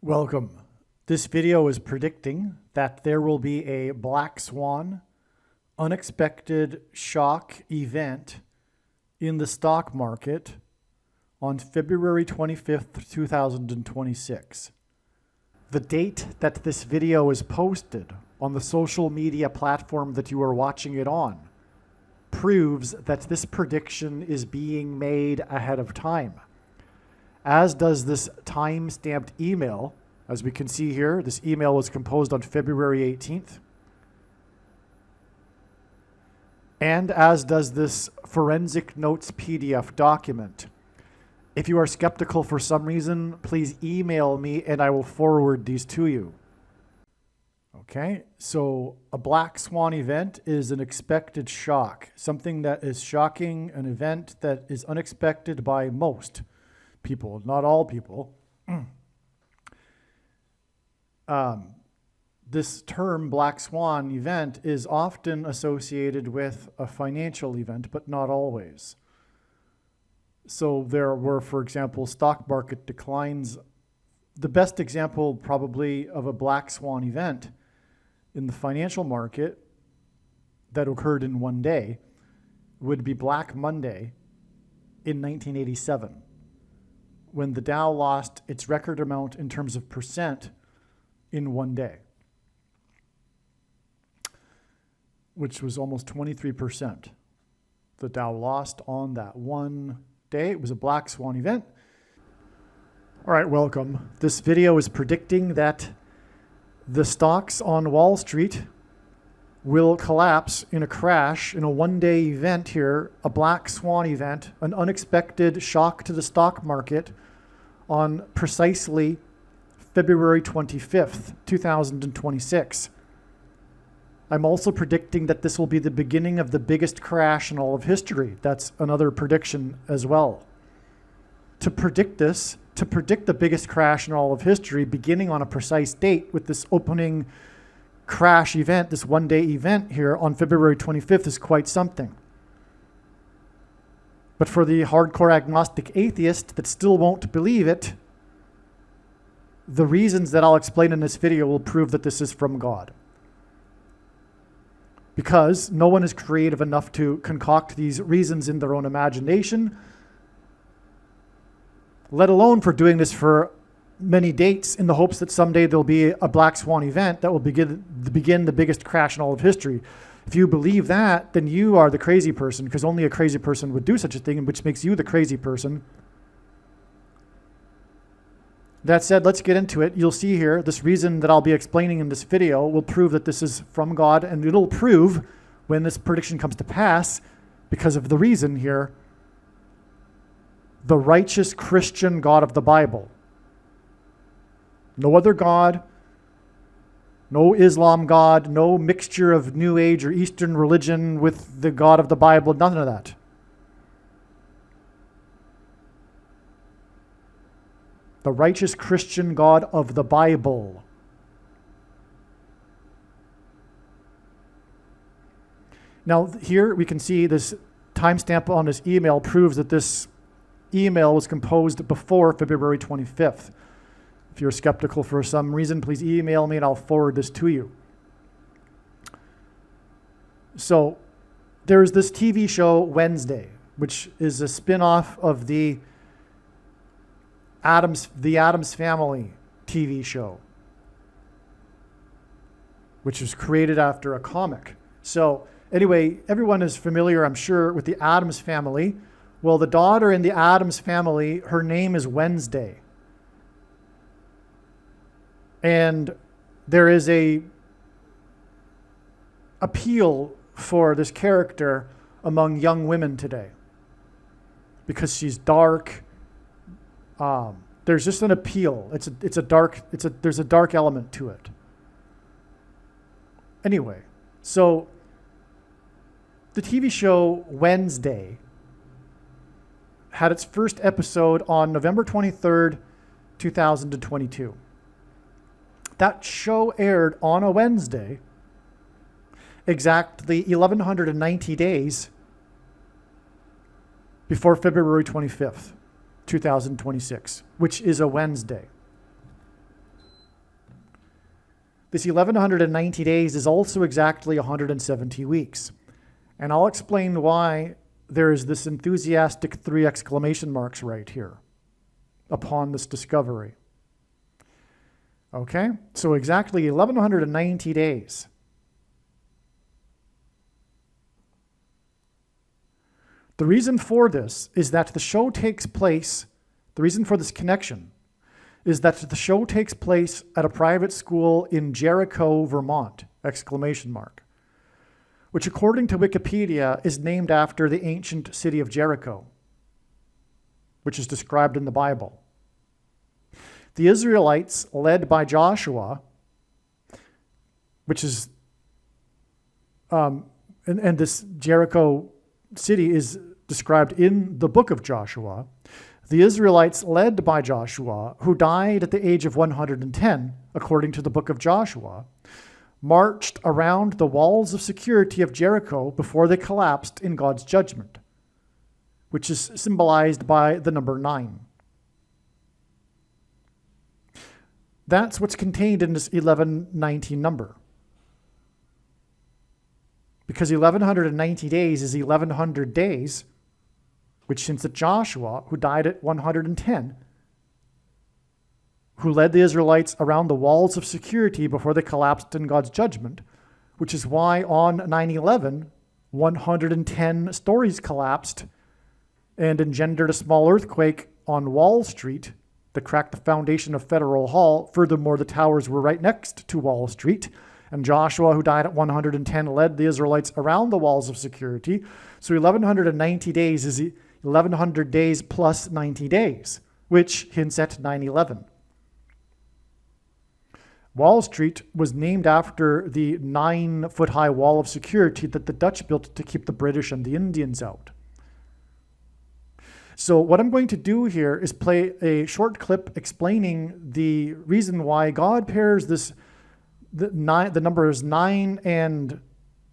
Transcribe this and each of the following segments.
Welcome. This video is predicting that there will be a black swan, unexpected shock event in the stock market on February 25th, 2026. The date that this video is posted on the social media platform that you are watching it on proves that this prediction is being made ahead of time, as does this time-stamped email. As we can see here, this email was composed on February 18th. And as does this forensic notes PDF document. If you are skeptical for some reason, please email me and I will forward these to you. Okay, so a black swan event is an expected shock, something that is shocking, an event that is unexpected by most people, not all people. This term, black swan event, is often associated with a financial event, but not always. So there were, for example, stock market declines. The best example probably of a black swan event in the financial market that occurred in one day would be Black Monday in 1987, when the Dow lost its record amount in terms of percent in one day, which was almost 23%. The Dow lost on that one day. It was a black swan event. All right, welcome. This video is predicting that the stocks on Wall Street will collapse in a crash in a one-day event here, a black swan event, an unexpected shock to the stock market on precisely February 25th, 2026. I'm also predicting that this will be the beginning of the biggest crash in all of history. That's another prediction as well. To predict this, to predict the biggest crash in all of history, beginning on a precise date with this opening crash event, this one-day event here on February 25th is quite something. But for the hardcore agnostic atheist that still won't believe it, the reasons that I'll explain in this video will prove that this is from God. Because no one is creative enough to concoct these reasons in their own imagination, let alone for doing this for many dates in the hopes that someday there'll be a black swan event that will begin the biggest crash in all of history. If you believe that, then you are the crazy person, because only a crazy person would do such a thing, which makes you the crazy person. That said, let's get into it. You'll see here, this reason that I'll be explaining in this video will prove that this is from God, and it'll prove when this prediction comes to pass, because of the reason here, the righteous Christian God of the Bible. No other God, no Islam God, no mixture of New Age or Eastern religion with the God of the Bible, none of that. The righteous Christian God of the Bible. Now here we can see this timestamp on this email proves that this email was composed before February 25th. If you're skeptical for some reason, please email me and I'll forward this to you. So there's this TV show Wednesday, which is a spin-off of the Addams Family TV show, which was created after a comic. So anyway, everyone is familiar, I'm sure, with the Addams Family. Well, the daughter in the Addams Family, her name is Wednesday. And there is a appeal for this character among young women today because she's dark. There's just an appeal. There's a dark element to it. Anyway, so the TV show Wednesday had its first episode on November 23rd, 2022. That show aired on a Wednesday, exactly 1,190 days before February 25th. 2026, which is a Wednesday. This 1190 days is also exactly 170 weeks. And I'll explain why there is this enthusiastic 3 exclamation marks right here upon this discovery. Okay, so exactly 1190 days. The reason for this is that the show takes place, the reason for this connection is that the show takes place at a private school in Jericho, Vermont, exclamation mark, which according to Wikipedia is named after the ancient city of Jericho, which is described in the Bible. The Israelites, led by Joshua, which is, and this Jericho city is described in the book of Joshua. The Israelites, led by Joshua, who died at the age of 110, according to the book of Joshua, marched around the walls of security of Jericho before they collapsed in God's judgment, which is symbolized by the number 9. That's what's contained in this 1190 number. Because 1190 days is 1100 days, which hints at Joshua, who died at 110, who led the Israelites around the walls of security before they collapsed in God's judgment, which is why on 9/11, 110 stories collapsed and engendered a small earthquake on Wall Street that cracked the foundation of Federal Hall. Furthermore, the towers were right next to Wall Street. And Joshua, who died at 110, led the Israelites around the walls of security. So 1190 days is 1100 days plus 90 days, which hints at 9/11. Wall Street was named after the 9-foot-high wall of security that the Dutch built to keep the British and the Indians out. So what I'm going to do here is play a short clip explaining the reason why God pairs the numbers 9 and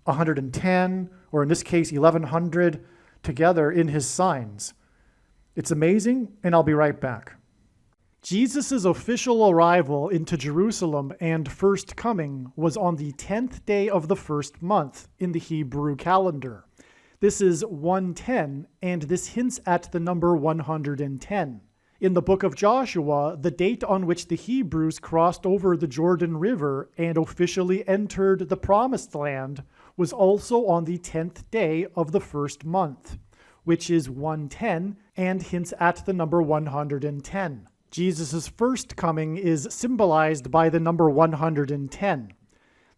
110, or in this case 1100, together in his signs. It's amazing, and I'll be right back. Jesus' official arrival into Jerusalem and first coming was on the 10th day of the first month in the Hebrew calendar. This is 110, and this hints at the number 110. In the book of Joshua, the date on which the Hebrews crossed over the Jordan River and officially entered the Promised Land was also on the 10th day of the first month, which is 110 and hints at the number 110. Jesus' first coming is symbolized by the number 110.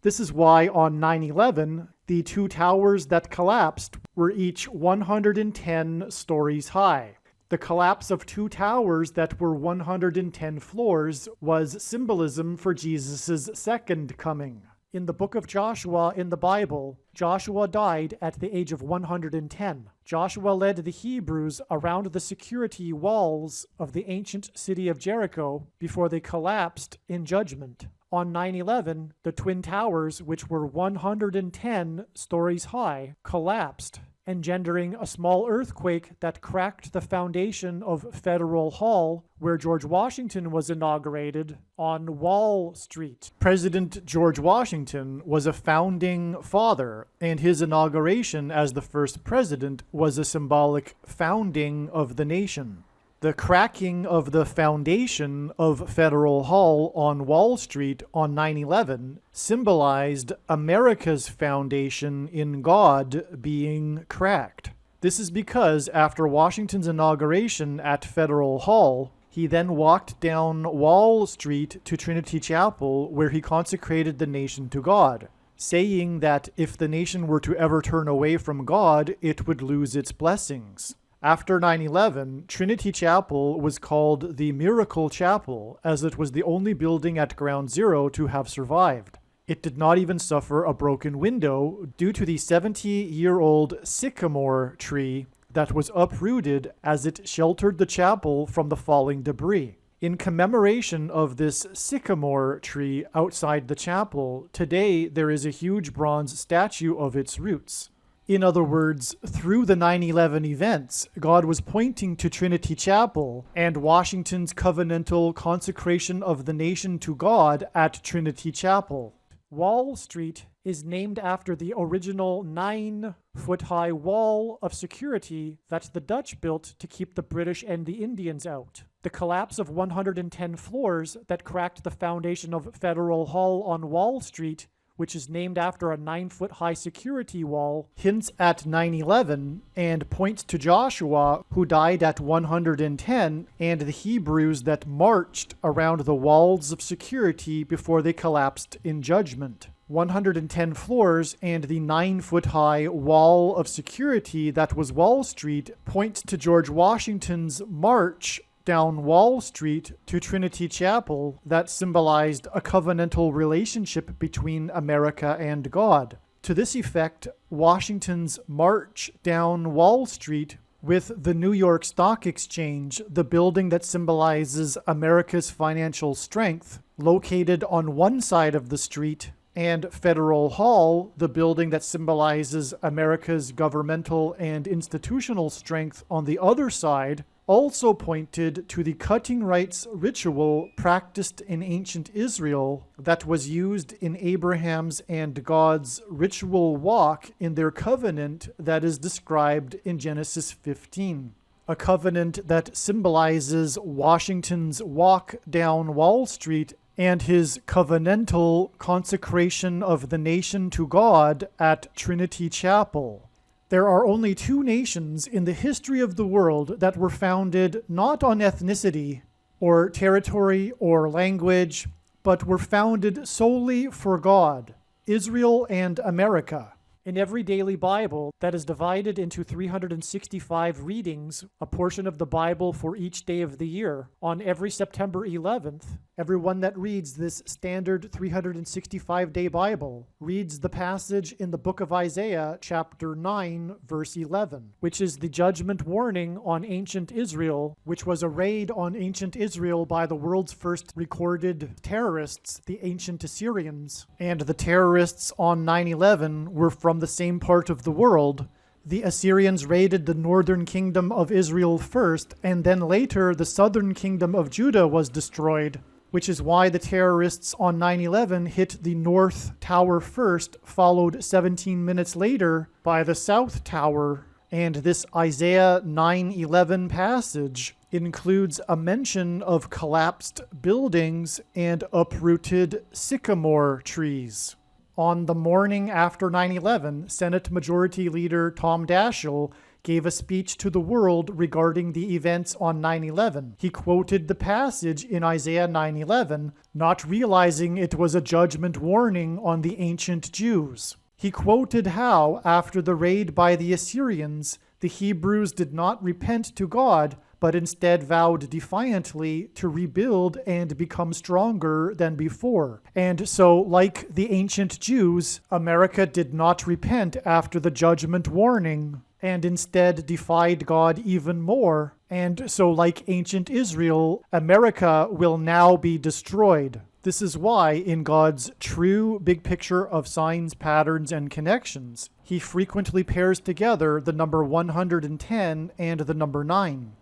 This is why on 9/11, the 2 towers that collapsed were each 110 stories high. The collapse of 2 towers that were 110 floors was symbolism for Jesus' second coming. In the book of Joshua in the Bible, Joshua died at the age of 110. Joshua led the Hebrews around the security walls of the ancient city of Jericho before they collapsed in judgment. On 9/11, the twin towers, which were 110 stories high, collapsed, engendering a small earthquake that cracked the foundation of Federal Hall, where George Washington was inaugurated, on Wall Street. President George Washington was a founding father, and his inauguration as the first president was a symbolic founding of the nation. The cracking of the foundation of Federal Hall on Wall Street on 9/11 symbolized America's foundation in God being cracked. This is because after Washington's inauguration at Federal Hall, he then walked down Wall Street to Trinity Chapel, where he consecrated the nation to God, saying that if the nation were to ever turn away from God, it would lose its blessings. After 9/11, Trinity Chapel was called the Miracle Chapel, as it was the only building at Ground Zero to have survived. It did not even suffer a broken window due to the 70-year-old sycamore tree that was uprooted as it sheltered the chapel from the falling debris. In commemoration of this sycamore tree outside the chapel, today there is a huge bronze statue of its roots. In other words, through the 9/11 events, God was pointing to Trinity Chapel and Washington's covenantal consecration of the nation to God at Trinity Chapel. Wall Street is named after the original 9-foot-high wall of security that the Dutch built to keep the British and the Indians out. The collapse of 110 floors that cracked the foundation of Federal Hall on Wall Street, which is named after a 9-foot-high security wall, hints at 9/11 and points to Joshua, who died at 110, and the Hebrews that marched around the walls of security before they collapsed in judgment. 110 floors and the 9-foot-high wall of security that was Wall Street points to George Washington's march down Wall Street to Trinity Chapel that symbolized a covenantal relationship between America and God. To this effect, Washington's march down Wall Street with the New York Stock Exchange, the building that symbolizes America's financial strength, located on one side of the street, and Federal Hall, the building that symbolizes America's governmental and institutional strength on the other side, also pointed to the cutting rights ritual practiced in ancient Israel that was used in Abraham's and God's ritual walk in their covenant that is described in Genesis 15. A covenant that symbolizes Washington's walk down Wall Street and his covenantal consecration of the nation to God at Trinity Chapel. There are only two nations in the history of the world that were founded not on ethnicity or territory or language, but were founded solely for God: Israel and America. In every daily Bible that is divided into 365 readings, a portion of the Bible for each day of the year, on every September 11th, everyone that reads this standard 365-day Bible reads the passage in the book of Isaiah, chapter 9, verse 11, which is the judgment warning on ancient Israel, which was a raid on ancient Israel by the world's first recorded terrorists, the ancient Assyrians. And the terrorists on 9/11 were from the same part of the world. The Assyrians raided the northern kingdom of Israel first, and then later the southern kingdom of Judah was destroyed, which is why the terrorists on 9/11 hit the North Tower first, followed 17 minutes later by the South Tower. And this Isaiah 9:11 passage includes a mention of collapsed buildings and uprooted sycamore trees. On the morning after 9/11, Senate Majority Leader Tom Daschle gave a speech to the world regarding the events on 9/11. He quoted the passage in Isaiah 9:11, not realizing it was a judgment warning on the ancient Jews. He quoted how, after the raid by the Assyrians, the Hebrews did not repent to God, but instead vowed defiantly to rebuild and become stronger than before. And so, like the ancient Jews, America did not repent after the judgment warning, and instead defied God even more. And so, like ancient Israel, America will now be destroyed. This is why, in God's true big picture of signs, patterns, and connections, he frequently pairs together the number 110 and the number 9.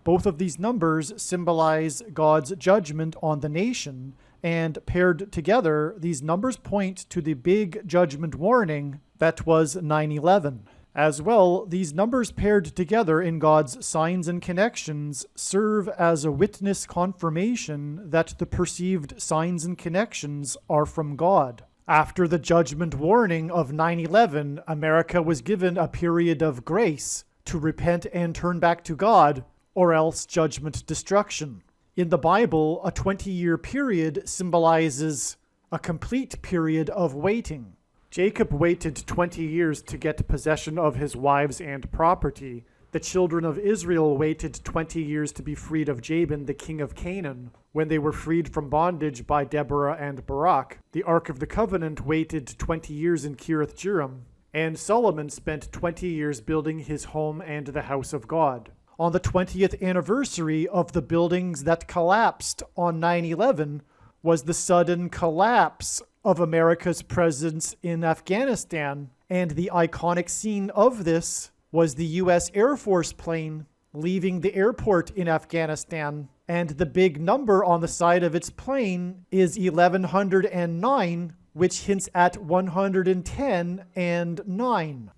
Both of these numbers symbolize God's judgment on the nation, and paired together, these numbers point to the big judgment warning that was 9/11. As well, these numbers paired together in God's signs and connections serve as a witness confirmation that the perceived signs and connections are from God. After the judgment warning of 9/11, America was given a period of grace to repent and turn back to God, or else judgment destruction. In the Bible, a 20-year period symbolizes a complete period of waiting. Jacob waited 20 years to get possession of his wives and property. The children of Israel waited 20 years to be freed of Jabin, the king of Canaan, when they were freed from bondage by Deborah and Barak. The Ark of the Covenant waited 20 years in Kiriath Jearim, and Solomon spent 20 years building his home and the house of God. On the 20th anniversary of the buildings that collapsed on 9/11 was the sudden collapse of America's presence in Afghanistan. And the iconic scene of this was the U.S. Air Force plane leaving the airport in Afghanistan. And the big number on the side of its plane is 1109, which hints at 110 and 9.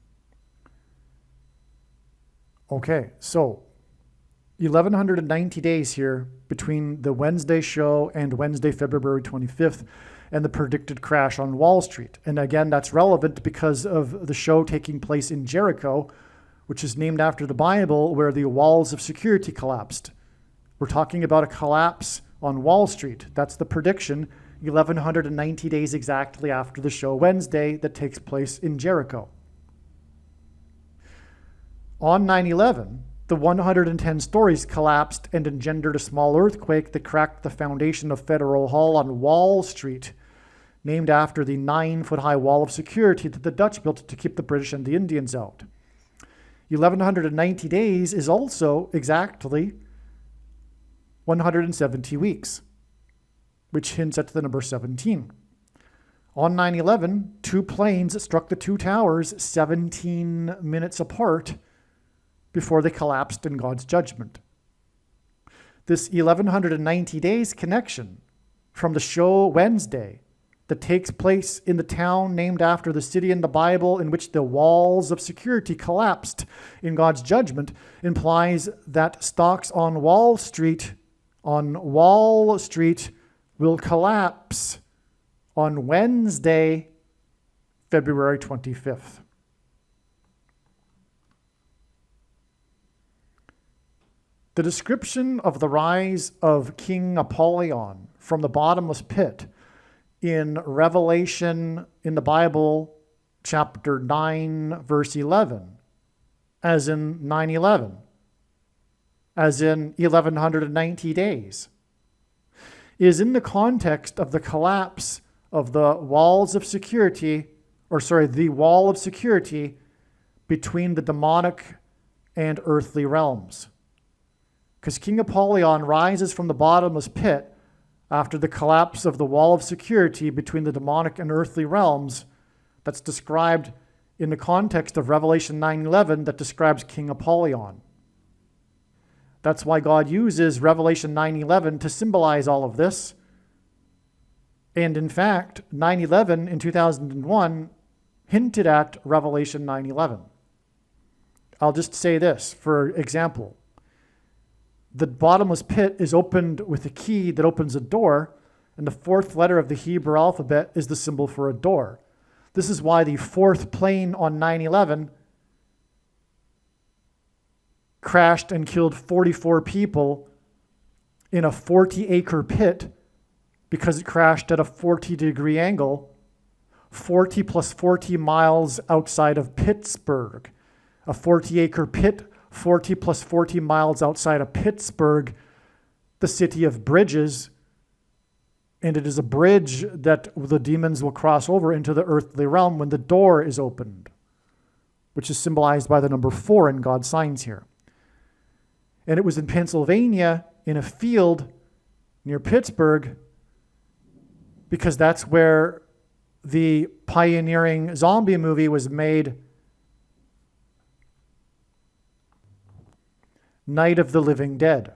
Okay, so 1190 days here between the Wednesday show and Wednesday, February 25th, and the predicted crash on Wall Street. And again, that's relevant because of the show taking place in Jericho, which is named after the Bible, where the walls of security collapsed. We're talking about a collapse on Wall Street. That's the prediction, 1190 days exactly after the show Wednesday that takes place in Jericho. On 9/11, the 110 stories collapsed and engendered a small earthquake that cracked the foundation of Federal Hall on Wall Street, named after the 9-foot-high wall of security that the Dutch built to keep the British and the Indians out. 1190 days is also exactly 170 weeks, which hints at the number 17. On 9/11, 2 planes struck the 2 towers 17 minutes apart before they collapsed in God's judgment. This 1190 days connection from the show Wednesday that takes place in the town named after the city in the Bible in which the walls of security collapsed in God's judgment implies that stocks on Wall Street will collapse on Wednesday, February 25th. The description of the rise of King Apollyon from the bottomless pit in Revelation in the Bible, chapter 9, verse 11, as in 9/11, as in 1190 days, is in the context of the collapse of the walls of security, the wall of security between the demonic and earthly realms. Because King Apollyon rises from the bottomless pit after the collapse of the wall of security between the demonic and earthly realms that's described in the context of Revelation 9:11 that describes King Apollyon. That's why God uses Revelation 9:11 to symbolize all of this. And in fact, 9/11 in 2001 hinted at Revelation 9:11. I'll just say this, for example. The bottomless pit is opened with a key that opens a door, and the 4th letter of the Hebrew alphabet is the symbol for a door. This is why the 4th plane on 9/11 crashed and killed 44 people in a 40-acre pit because it crashed at a 40-degree angle, 40 plus 40 miles outside of Pittsburgh. A 40-acre pit 40 plus 40 miles outside of Pittsburgh, the city of bridges, and it is a bridge that the demons will cross over into the earthly realm when the door is opened, which is symbolized by the number 4 in God's signs here. And it was in Pennsylvania, in a field near Pittsburgh, because that's where the pioneering zombie movie was made, Night of the Living Dead.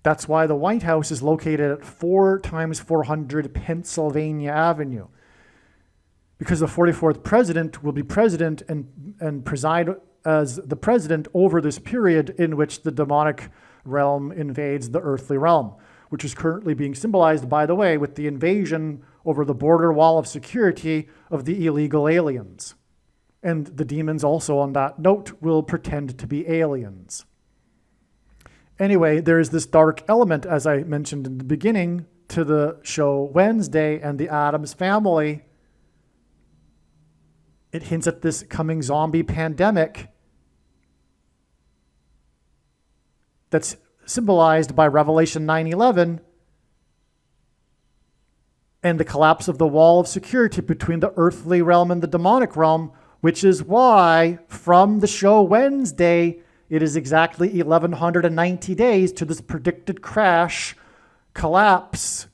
That's why the White House is located at 4x400 Pennsylvania Avenue. Because the 44th president will be president and preside as the president over this period in which the demonic realm invades the earthly realm, which is currently being symbolized, by the way, with the invasion over the border wall of security of the illegal aliens. And the demons also, on that note, will pretend to be aliens. Anyway, there is this dark element, as I mentioned in the beginning, to the show Wednesday and the Addams Family. It hints at this coming zombie pandemic that's symbolized by Revelation 9:11 and the collapse of the wall of security between the earthly realm and the demonic realm, which is why from the show Wednesday, it is exactly 1,190 days to this predicted crash collapse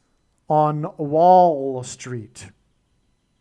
on Wall Street.